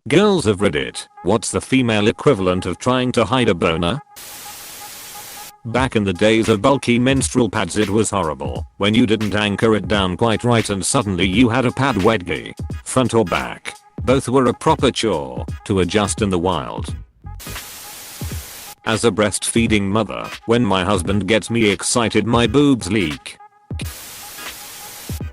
Girls of Reddit, what's the female equivalent of trying to hide a boner? Back in the days of bulky menstrual pads it was horrible when you didn't anchor it down quite right and suddenly you had a pad wedgie. Front or back. Both were a proper chore to adjust in the wild. As a breastfeeding mother, when my husband gets me excited my boobs leak.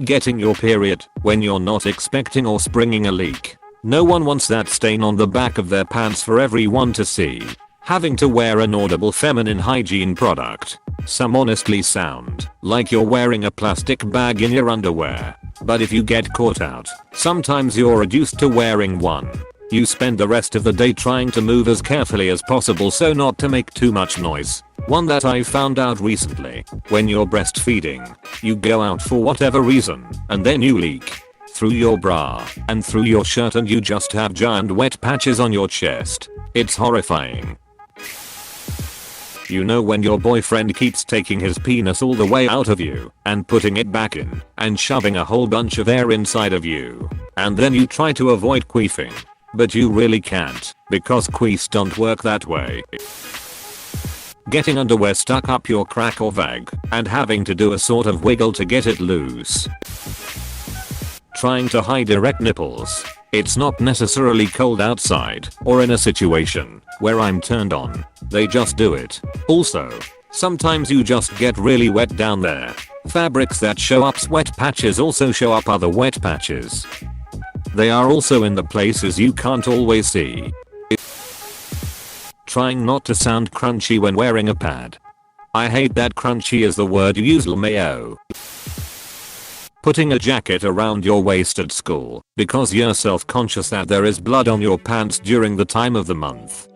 Getting your period when you're not expecting or springing a leak. No one wants that stain on the back of their pants for everyone to see. Having to wear an audible feminine hygiene product. Some honestly sound like you're wearing a plastic bag in your underwear. But if you get caught out, sometimes you're reduced to wearing one. You spend the rest of the day trying to move as carefully as possible so not to make too much noise. One that I found out recently. When you're breastfeeding, you go out for whatever reason, and then you leak. Through your bra, and through your shirt and you just have giant wet patches on your chest. It's horrifying. You know when your boyfriend keeps taking his penis all the way out of you, and putting it back in, and shoving a whole bunch of air inside of you. And then you try to avoid queefing. But you really can't, because queefs don't work that way. Getting underwear stuck up your crack or vag, and having to do a sort of wiggle to get it loose. Trying to hide erect nipples. It's not necessarily cold outside, or in a situation where I'm turned on. They just do it. Also, sometimes you just get really wet down there. Fabrics that show up sweat patches also show up other wet patches. They are also in the places you can't always see. Trying not to sound crunchy when wearing a pad. I hate that crunchy is the word you use, LMAO. Putting a jacket around your waist at school because you're self-conscious that there is blood on your pants during the time of the month.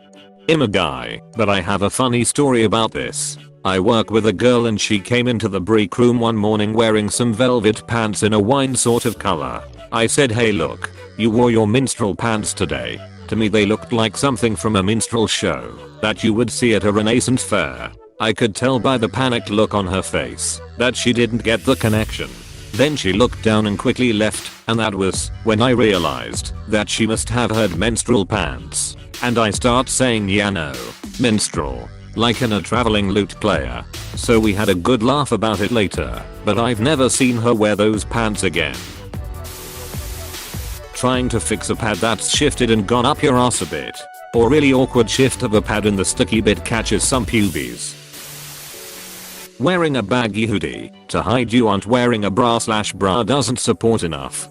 I'm a guy, but I have a funny story about this. I work with a girl and she came into the break room one morning wearing some velvet pants in a wine sort of color. I said, hey look, you wore your minstrel pants today. To me they looked like something from a minstrel show that you would see at a Renaissance fair. I could tell by the panicked look on her face that she didn't get the connection. Then she looked down and quickly left, and that was when I realized that she must have heard menstrual pants. And I start saying yeah no, minstrel, like in a traveling lute player. So we had a good laugh about it later, but I've never seen her wear those pants again. Trying to fix a pad that's shifted and gone up your ass a bit. Or really awkward shift of a pad and the sticky bit catches some pubes. Wearing a baggy hoodie to hide you aren't wearing a bra doesn't support enough.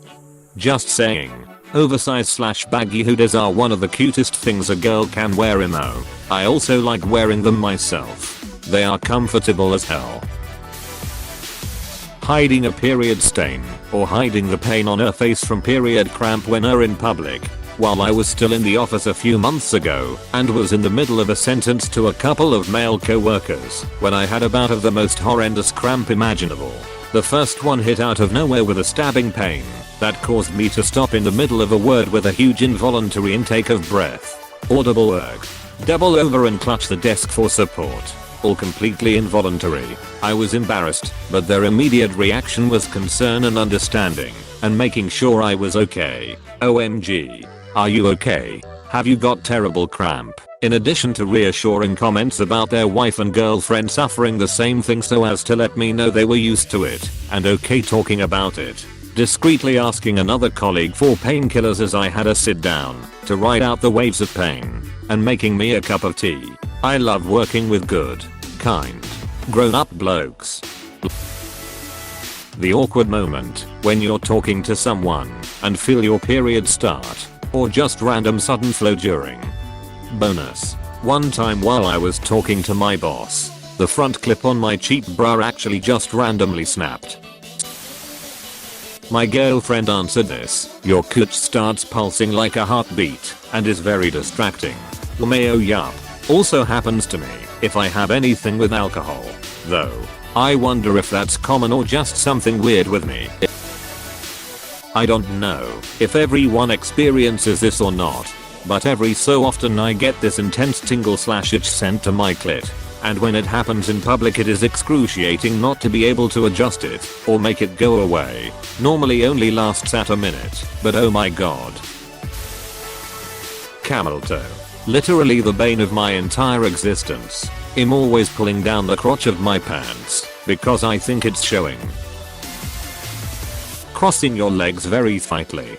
Just saying. Oversized baggy hoodies are one of the cutest things a girl can wear emo. I also like wearing them myself. They are comfortable as hell. Hiding a period stain or hiding the pain on her face from period cramp when are in public. While I was still in the office a few months ago and was in the middle of a sentence to a couple of male co-workers when I had a bout of the most horrendous cramp imaginable. The first one hit out of nowhere with a stabbing pain that caused me to stop in the middle of a word with a huge involuntary intake of breath. Audible erg. Double over and clutch the desk for support. All completely involuntary. I was embarrassed, but their immediate reaction was concern and understanding, and making sure I was okay. OMG. Are you okay? Have you got terrible cramp? In addition to reassuring comments about their wife and girlfriend suffering the same thing so as to let me know they were used to it and okay talking about it. Discreetly asking another colleague for painkillers as I had a sit down to ride out the waves of pain and making me a cup of tea. I love working with good, kind, grown-up blokes. The awkward moment when you're talking to someone and feel your period start, or just random sudden flow during. Bonus. One time while I was talking to my boss, the front clip on my cheap bra actually just randomly snapped. My girlfriend answered this, your cooch starts pulsing like a heartbeat and is very distracting. LMAO yup. Also happens to me if I have anything with alcohol, though. I wonder if that's common or just something weird with me. I don't know if everyone experiences this or not, but every so often I get this intense tingle/itch sent to my clit, and when it happens in public it is excruciating not to be able to adjust it or make it go away. Normally only lasts at a minute, but oh my god. Camel toe. Literally the bane of my entire existence. I'm always pulling down the crotch of my pants because I think it's showing. Crossing your legs very tightly.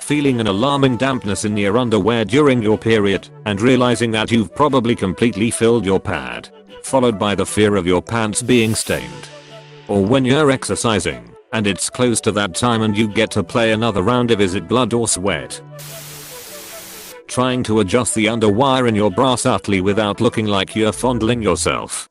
Feeling an alarming dampness in your underwear during your period and realizing that you've probably completely filled your pad. Followed by the fear of your pants being stained. Or when you're exercising and it's close to that time and you get to play another round of is it blood or sweat. Trying to adjust the underwire in your bra subtly without looking like you're fondling yourself.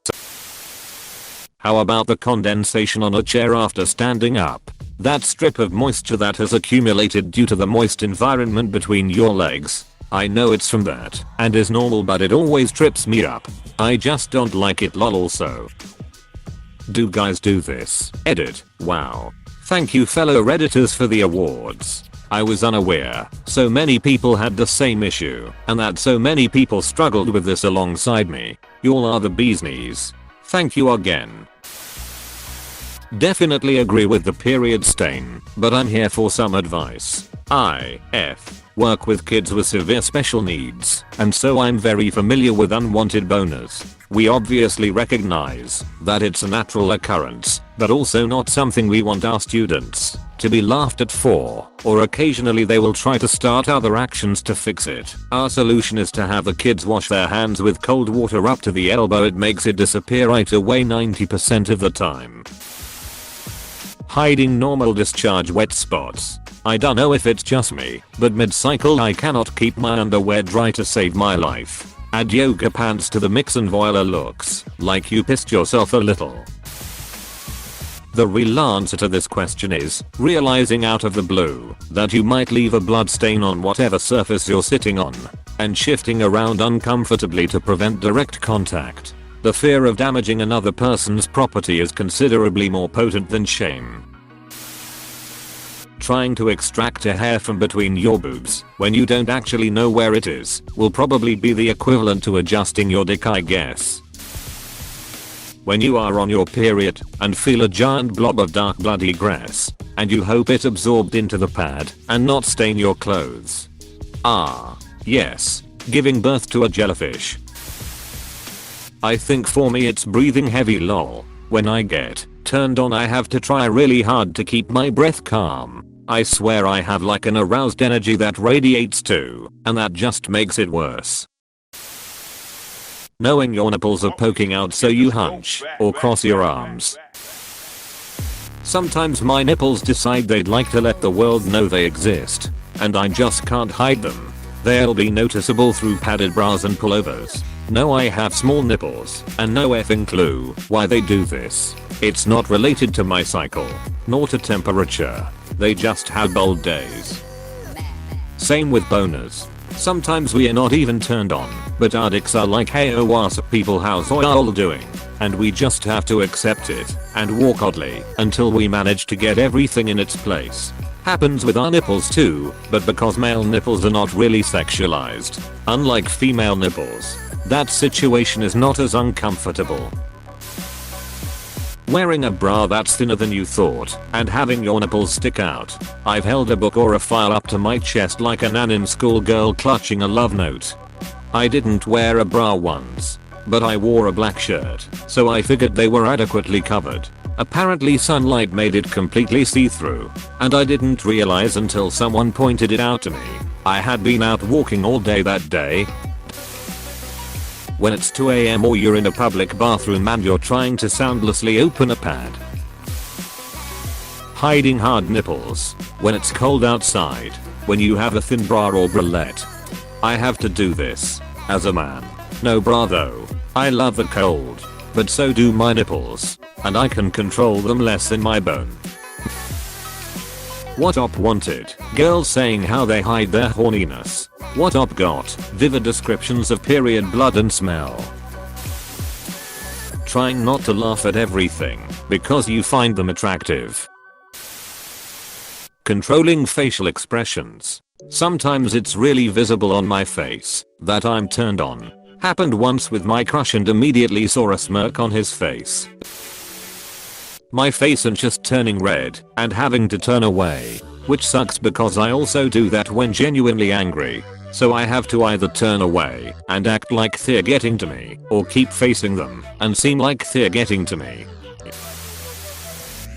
How about the condensation on a chair after standing up? That strip of moisture that has accumulated due to the moist environment between your legs. I know it's from that and is normal, but it always trips me up. I just don't like it lol. Also, do guys do this? Edit. Wow. Thank you fellow redditors for the awards. I was unaware so many people had the same issue and that so many people struggled with this alongside me. Y'all are the bee's knees. Thank you again. Definitely agree with the period stain, but I'm here for some advice. I work with kids with severe special needs, and so I'm very familiar with unwanted boners. We obviously recognize that it's a natural occurrence, but also not something we want our students to be laughed at for, or occasionally they will try to start other actions to fix it. Our solution is to have the kids wash their hands with cold water up to the elbow. It makes it disappear right away 90% of the time. Hiding normal discharge wet spots. I don't know if it's just me, but mid-cycle I cannot keep my underwear dry to save my life. Add yoga pants to the mix and voila, looks like you pissed yourself a little. The real answer to this question is realizing out of the blue that you might leave a blood stain on whatever surface you're sitting on and shifting around uncomfortably to prevent direct contact. The fear of damaging another person's property is considerably more potent than shame. Trying to extract a hair from between your boobs when you don't actually know where it is will probably be the equivalent to adjusting your dick, I guess. When you are on your period and feel a giant blob of dark bloody grass and you hope it absorbed into the pad and not stain your clothes. Ah, yes, giving birth to a jellyfish. I think for me it's breathing heavy lol. When I get turned on I have to try really hard to keep my breath calm. I swear I have like an aroused energy that radiates too, and that just makes it worse. Knowing your nipples are poking out so you hunch or cross your arms. Sometimes my nipples decide they'd like to let the world know they exist, and I just can't hide them. They'll be noticeable through padded bras and pullovers. No, I have small nipples and no effing clue why they do this. It's not related to my cycle, nor to temperature. They just have bold days. Same with boners. Sometimes we are not even turned on, but our dicks are like, hey oh what's up people, how's y'all doing? And we just have to accept it and walk oddly until we manage to get everything in its place. Happens with our nipples too, but because male nipples are not really sexualized, unlike female nipples, that situation is not as uncomfortable. Wearing a bra that's thinner than you thought and having your nipples stick out. I've held a book or a file up to my chest like a nan in school girl clutching a love note. I didn't wear a bra once, but I wore a black shirt, so I figured they were adequately covered. Apparently sunlight made it completely see-through, and I didn't realize until someone pointed it out to me. I had been out walking all day that day. When it's 2 AM or you're in a public bathroom and you're trying to soundlessly open a pad. Hiding hard nipples. When it's cold outside. When you have a thin bra or bralette. I have to do this. As a man. No bra though. I love the cold. But so do my nipples. And I can control them less than my bone. What op wanted? Girls saying how they hide their horniness. What op got? Vivid descriptions of period blood and smell. Trying not to laugh at everything because you find them attractive. Controlling facial expressions. Sometimes it's really visible on my face that I'm turned on. Happened once with my crush and immediately saw a smirk on his face. My face and just turning red and having to turn away. which sucks because I also do that when genuinely angry. So I have to either turn away and act like they're getting to me, or keep facing them and seem like they're getting to me.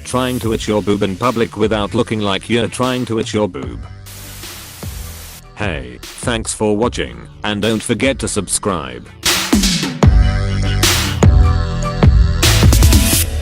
Trying to itch your boob in public without looking like you're trying to itch your boob. Hey, thanks for watching, and don't forget to subscribe.